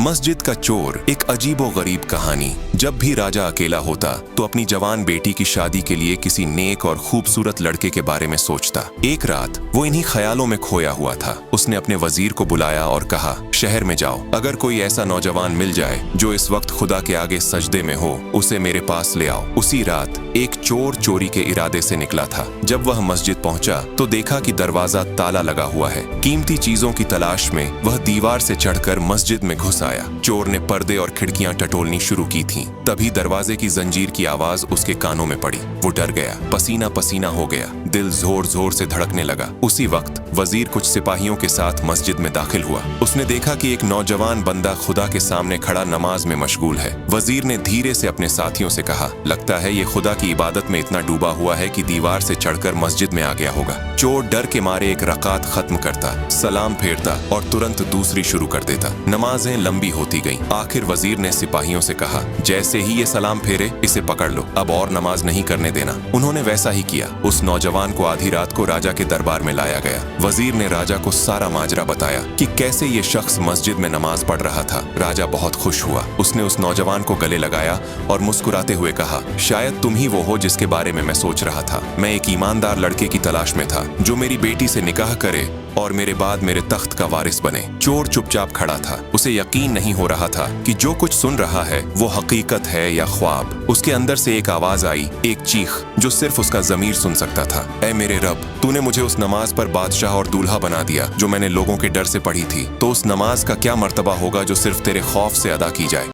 मस्जिद का चोर एक अजीबोगरीब कहानी। जब भी राजा अकेला होता तो अपनी जवान बेटी की शादी के लिए किसी नेक और खूबसूरत लड़के के बारे में सोचता। एक रात वो इन्हीं ख्यालों में खोया हुआ था। उसने अपने वजीर को बुलाया और कहा, शहर में जाओ, अगर कोई ऐसा नौजवान मिल जाए जो इस वक्त खुदा के आगे सजदे में हो, उसे मेरे पास ले आओ। उसी रात एक चोर चोरी के इरादे से निकला था। जब वह मस्जिद पहुंचा तो देखा कि दरवाजा ताला लगा हुआ है। कीमती चीजों की तलाश में वह दीवार से चढ़कर मस्जिद में घुस आया। चोर ने पर्दे और खिड़कियां टटोलनी शुरू की थीं। तभी दरवाजे की जंजीर की आवाज उसके कानों में पड़ी। वो डर गया, पसीना पसीना हो गया, दिल जोर जोर से धड़कने लगा। उसी वक्त वजीर कुछ सिपाहियों के साथ मस्जिद में दाखिल हुआ। उसने देखा कि एक नौजवान बंदा खुदा के सामने खड़ा नमाज में मशगूल है। वजीर ने धीरे से अपने साथियों से कहा, लगता है ये खुदा की इबादत में इतना डूबा हुआ है कि दीवार से चढ़कर मस्जिद में आ गया होगा। चोर डर के मारे एक रकात खत्म करता, सलाम फेरता और तुरंत दूसरी शुरू कर देता। नमाजें लंबी होती गईं। आखिर वजीर ने सिपाहियों से कहा, जैसे ही ये सलाम फेरे इसे पकड़ लो, अब और नमाज नहीं करने देना। उन्होंने वैसा ही किया। उस नौजवान को आधी रात को राजा के दरबार में लाया गया। वजीर ने राजा को सारा माजरा बताया कि कैसे ये शख्स मस्जिद में नमाज पढ़ रहा था। राजा बहुत खुश हुआ। उसने उस नौजवान को गले लगाया और मुस्कुराते हुए कहा, शायद तुम ही वो हो जिसके बारे में मैं सोच रहा था। मैं एक ईमानदार लड़के की तलाश में था जो मेरी बेटी से निकाह करे और मेरे बाद मेरे तख्त का वारिस बने। चोर चुपचाप खड़ा था। उसे यकीन नहीं हो रहा था कि जो कुछ सुन रहा है वो हकीकत है या ख्वाब। उसके अंदर से एक आवाज आई, एक चीख जो सिर्फ उसका ज़मीर सुन सकता था। ऐ मेरे रब, तूने मुझे उस नमाज पर बादशाह और दूल्हा बना दिया जो मैंने लोगों के डर से पढ़ी थी। तो उस नमाज का क्या मर्तबा होगा जो सिर्फ तेरे खौफ से अदा की जाए।